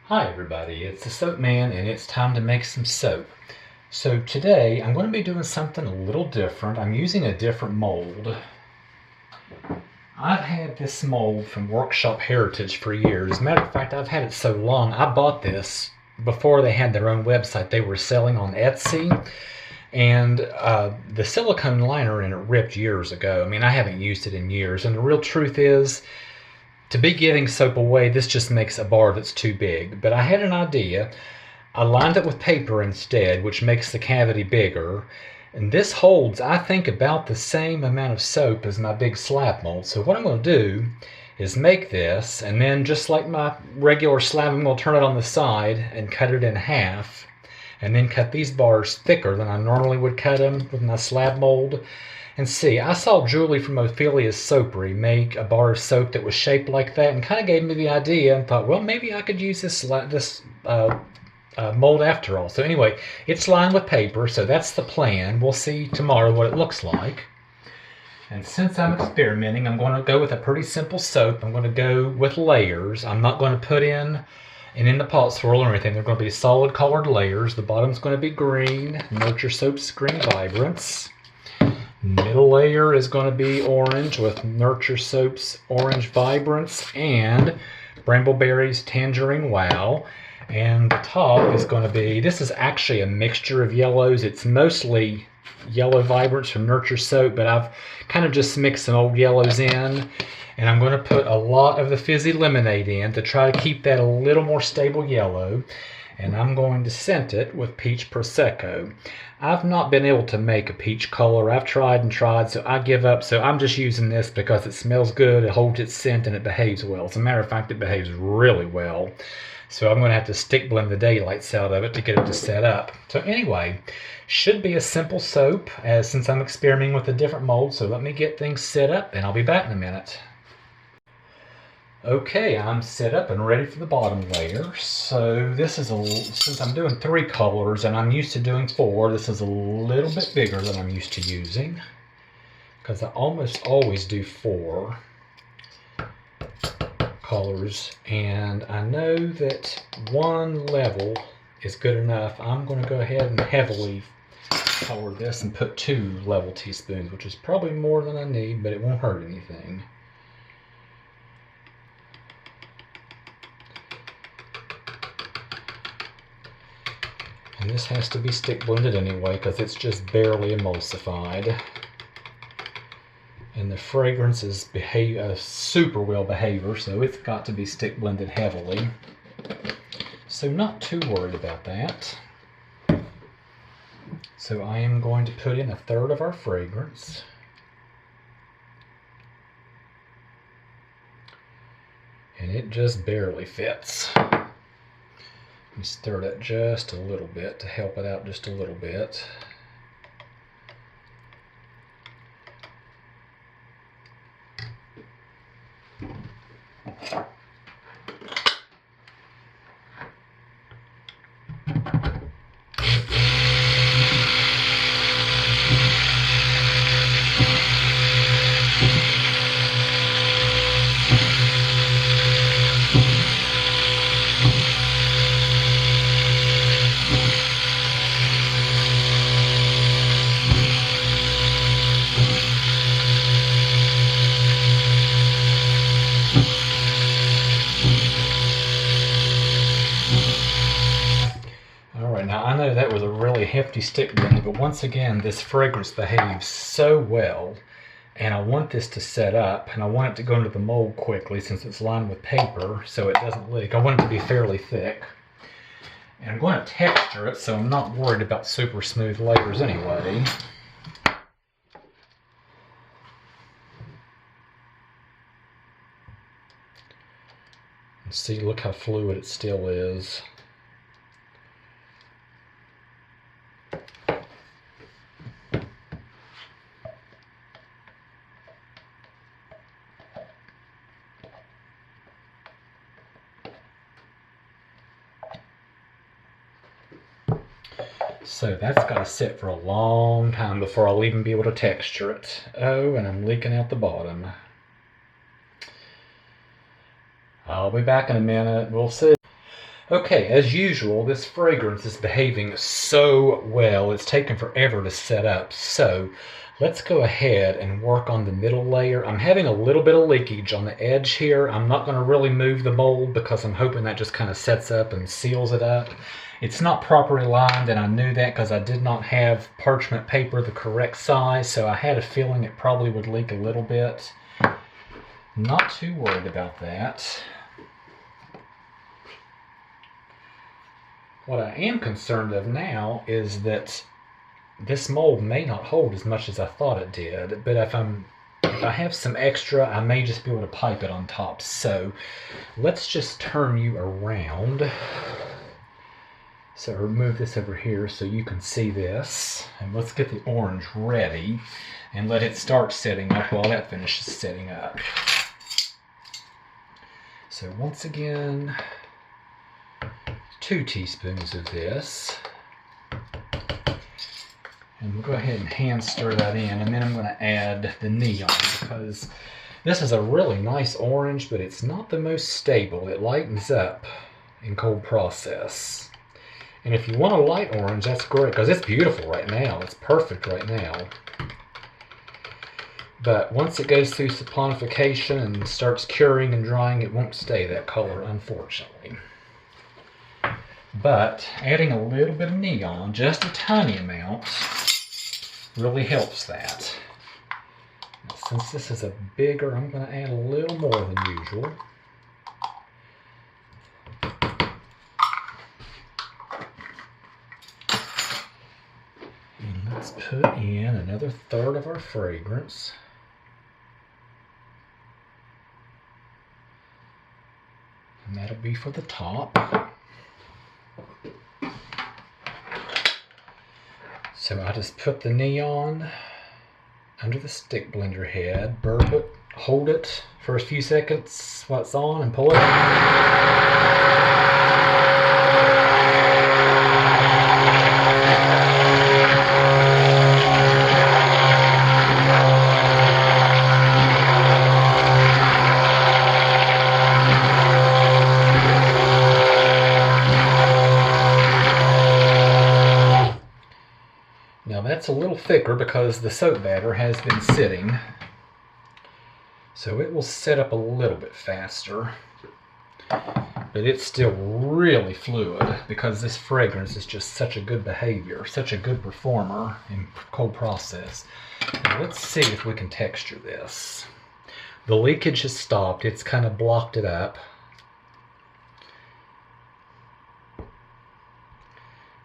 Hi everybody, it's the Soap Man and it's time to make some soap. So today I'm going to be doing something a little different. I'm using a different mold. I've had this mold from Workshop Heritage for years. As a matter of fact, I've had it so long, I bought this before they had their own website. They were selling on Etsy, and the silicone liner in it ripped years ago. I mean, I haven't used it in years, and the real truth is, to be giving soap away, this just makes a bar that's too big. But I had an idea. I lined it with paper instead, which makes the cavity bigger. And this holds, I think, about the same amount of soap as my big slab mold. So what I'm going to do is make this, and then just like my regular slab, I'm going to turn it on the side and cut it in half. And then cut these bars thicker than I normally would cut them with my slab mold. And see, I saw Julie from Ophelia's Soapery make a bar of soap that was shaped like that, and kind of gave me the idea and thought, well, maybe I could use this mold after all. So anyway, it's lined with paper, so that's the plan. We'll see tomorrow what it looks like. And since I'm experimenting, I'm going to go with a pretty simple soap. I'm going to go with layers. I'm not going to put in the pot swirl or anything. They're going to be solid colored layers. The bottom's going to be green, Nurture Soap's Green Vibrance. Middle layer is going to be orange with Nurture Soap's Orange Vibrance and Brambleberry's Tangerine Wow. And the top is going to be, this is actually a mixture of yellows. It's mostly yellow Vibrance from Nurture Soap, but I've kind of just mixed some old yellows in. And I'm going to put a lot of the fizzy lemonade in to try to keep that a little more stable yellow. And I'm going to scent it with peach Prosecco. I've not been able to make a peach color. I've tried and tried, so I give up. So I'm just using this because it smells good, it holds its scent, and it behaves well. As a matter of fact, it behaves really well. So I'm going to have to stick blend the daylights out of it to get it to set up. So anyway, should be a simple soap since I'm experimenting with a different mold. So let me get things set up and I'll be back in a minute. Okay, I'm set up and ready for the bottom layer. So this is since I'm doing 3 colors and I'm used to doing 4, this is a little bit bigger than I'm used to using, because I almost always do 4 colors, and I know that 1 level is good enough. I'm going to go ahead and heavily color this and put 2 level teaspoons, which is probably more than I need, but it won't hurt anything. And this has to be stick blended anyway because it's just barely emulsified. And the fragrance is a super well behavior, so it's got to be stick blended heavily. So not too worried about that. So I am going to put in 1/3 of our fragrance. And it just barely fits. Let me stir that just a little bit to help it out just a little bit. Now I know that was a really hefty stick blending, but once again, this fragrance behaves so well, and I want this to set up, and I want it to go into the mold quickly since it's lined with paper so it doesn't leak. I want it to be fairly thick. And I'm going to texture it, so I'm not worried about super smooth layers anyway. And see, look how fluid it still is. So that's got to sit for a long time before I'll even be able to texture it. Oh, and I'm leaking out the bottom. I'll be back in a minute. We'll see. Okay, as usual, this fragrance is behaving so well. It's taken forever to set up. So let's go ahead and work on the middle layer. I'm having a little bit of leakage on the edge here. I'm not going to really move the mold because I'm hoping that just kind of sets up and seals it up. It's not properly lined, and I knew that because I did not have parchment paper the correct size, so I had a feeling it probably would leak a little bit. Not too worried about that. What I am concerned of now is that this mold may not hold as much as I thought it did, but if I have some extra, I may just be able to pipe it on top. So let's just turn you around. So remove this over here so you can see this. And let's get the orange ready and let it start setting up while that finishes setting up. So once again, 2 teaspoons of this. And we'll go ahead and hand stir that in, and then I'm going to add the neon because this is a really nice orange, but it's not the most stable. It lightens up in cold process. And if you want a light orange, that's great because it's beautiful right now. It's perfect right now. But once it goes through saponification and starts curing and drying, it won't stay that color, unfortunately. But adding a little bit of neon, just a tiny amount, really helps that. Now, since this is a bigger, I'm going to add a little more than usual. And let's put in another third of our fragrance. And that'll be for the top. So I just put the neon under the stick blender head, burp it, hold it for a few seconds while it's on, and pull it out. Now that's a little thicker because the soap batter has been sitting, so it will set up a little bit faster, but it's still really fluid because this fragrance is just such a good behavior, such a good performer in cold process. Now let's see if we can texture this. The leakage has stopped, it's kind of blocked it up.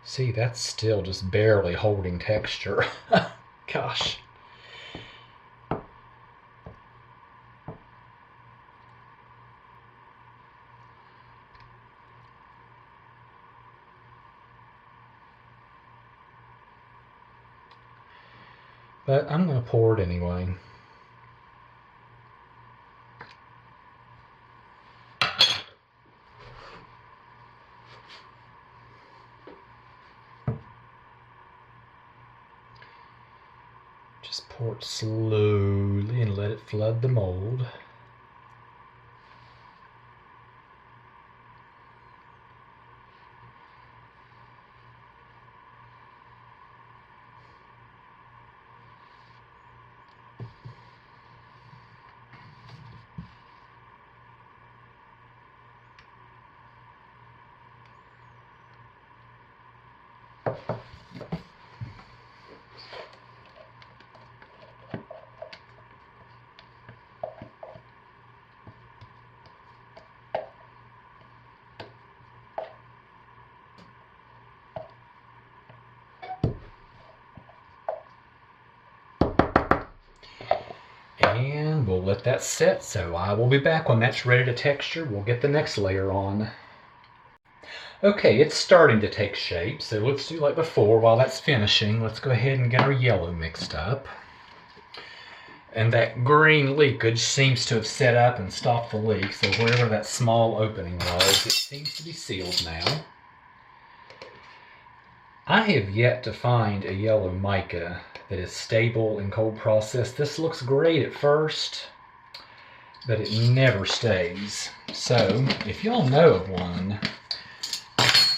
See, that's still just barely holding texture. Gosh. But I'm going to pour it anyway. Just pour it slowly and let it flood the mold. And we'll let that set, so I will be back when that's ready to texture. We'll get the next layer on. Okay, it's starting to take shape, so let's do like before. While that's finishing, let's go ahead and get our yellow mixed up. And that green leakage seems to have set up and stopped the leak, so wherever that small opening was, it seems to be sealed now. I have yet to find a yellow mica that is stable in cold process. This looks great at first, but it never stays. So if y'all know of one,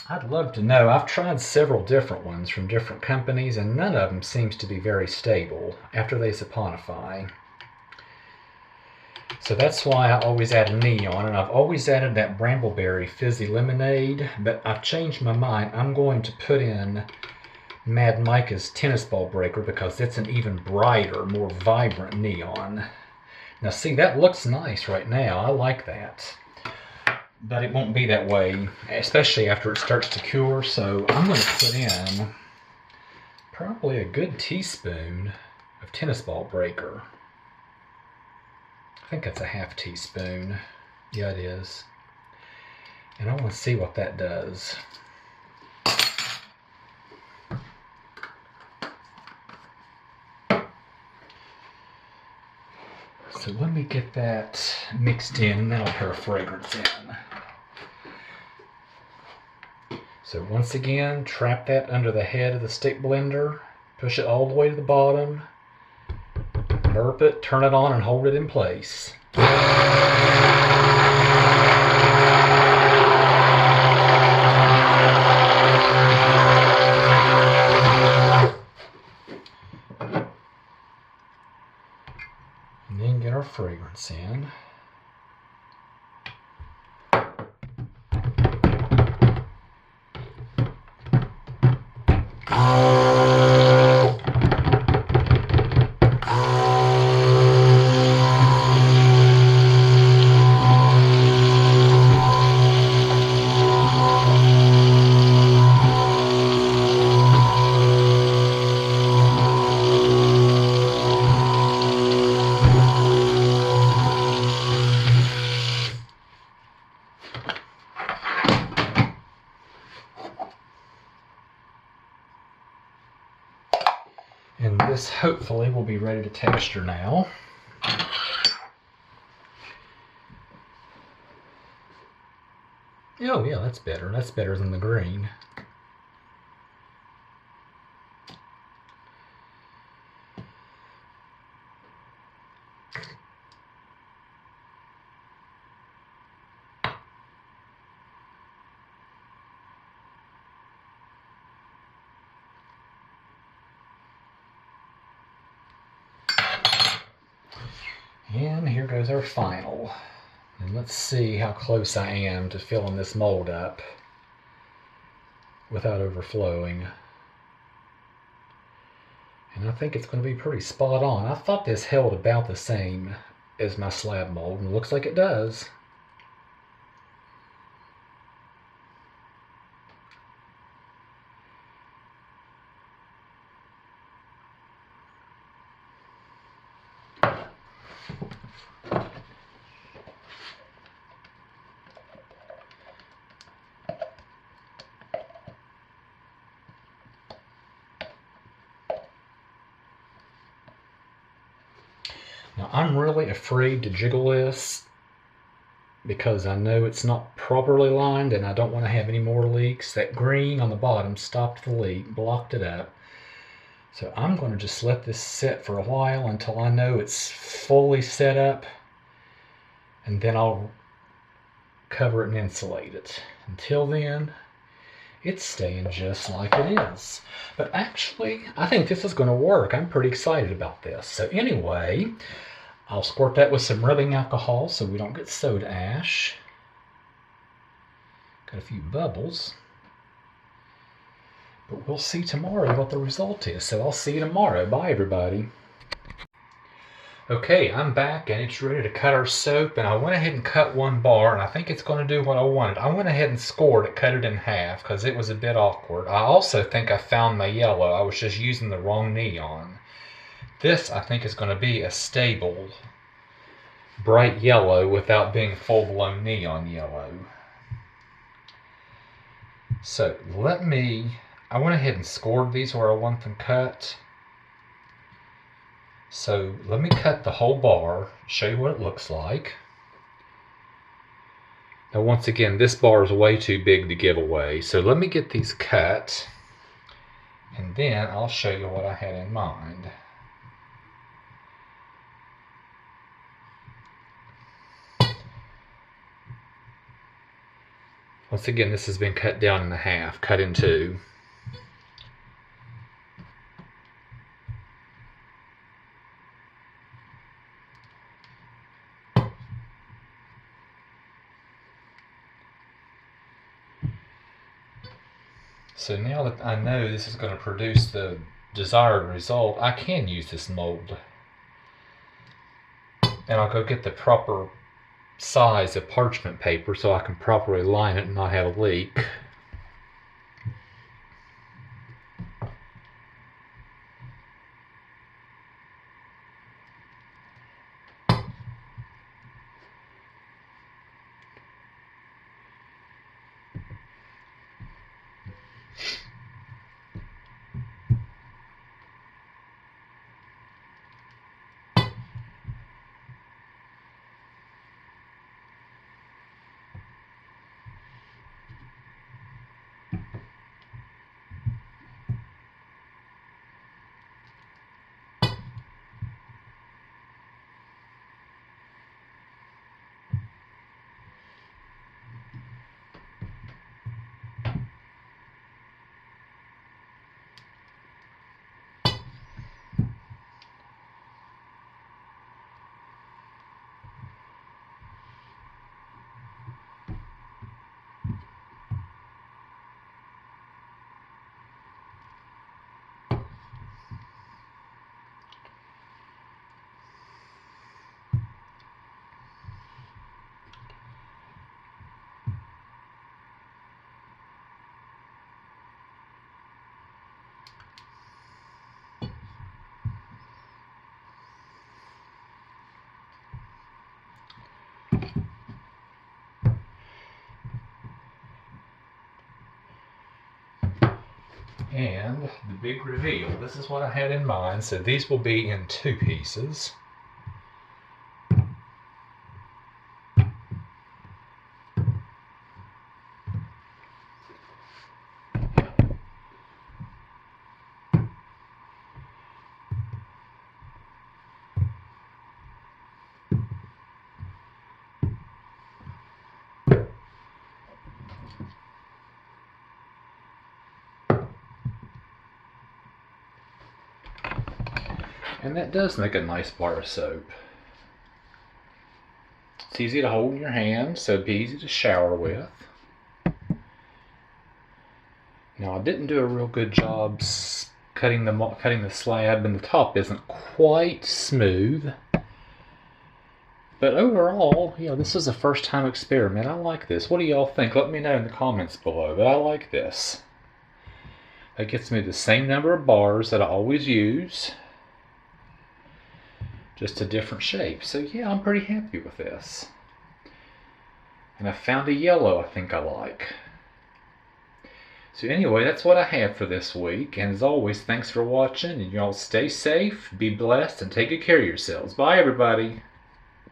I'd love to know. I've tried several different ones from different companies, and none of them seems to be very stable after they saponify. So that's why I always add a neon, and I've always added that Brambleberry Fizzy Lemonade, but I've changed my mind. I'm going to put in Mad Micah's Tennis Ball Breaker because it's an even brighter, more vibrant neon. Now see, that looks nice right now. I like that. But it won't be that way, especially after it starts to cure. So I'm going to put in probably a good teaspoon of Tennis Ball Breaker. I think that's a half teaspoon. Yeah, it is. And I want to see what that does. So let me get that mixed in, and then I'll put a fragrance in. So once again, trap that under the head of the stick blender, push it all the way to the bottom, burp it, turn it on, and hold it in place. And then get our fragrance in. And this hopefully will be ready to texture now. Oh yeah, that's better. That's better than the green. And here goes our final. And let's see how close I am to filling this mold up without overflowing. And I think it's going to be pretty spot on. I thought this held about the same as my slab mold, and it looks like it does. Now I'm really afraid to jiggle this because I know it's not properly lined and I don't want to have any more leaks. That green on the bottom stopped the leak, blocked it up. So I'm going to just let this sit for a while until I know it's fully set up, and then I'll cover it and insulate it. Until then, it's staying just like it is. But actually, I think this is going to work. I'm pretty excited about this. So anyway, I'll squirt that with some rubbing alcohol so we don't get soda ash. Got a few bubbles. But we'll see tomorrow what the result is. So I'll see you tomorrow. Bye, everybody. Okay, I'm back and it's ready to cut our soap, and I went ahead and cut one bar, and I think it's going to do what I wanted. I went ahead and scored it, cut it in half because it was a bit awkward. I also think I found my yellow. I was just using the wrong neon. This, I think, is going to be a stable, bright yellow without being full-blown neon yellow. So I went ahead and scored these where I want them cut. So let me cut the whole bar, show you what it looks like. Now once again, this bar is way too big to give away, so let me get these cut, and then I'll show you what I had in mind. Once again, this has been cut down in half, cut in two. So now that I know this is going to produce the desired result, I can use this mold. And I'll go get the proper size of parchment paper so I can properly line it and not have a leak. And the big reveal, this is what I had in mind. So these will be in two pieces. And that does make a nice bar of soap. It's easy to hold in your hand, so it'd be easy to shower with. Now I didn't do a real good job cutting the slab, and the top isn't quite smooth. But overall, this is a first time experiment. I like this. What do y'all think? Let me know in the comments below. But I like this. That gets me the same number of bars that I always use, just a different shape. So yeah, I'm pretty happy with this. And I found a yellow I think I like. So anyway, that's what I have for this week. And as always, thanks for watching. And y'all stay safe, be blessed, and take good care of yourselves. Bye, everybody.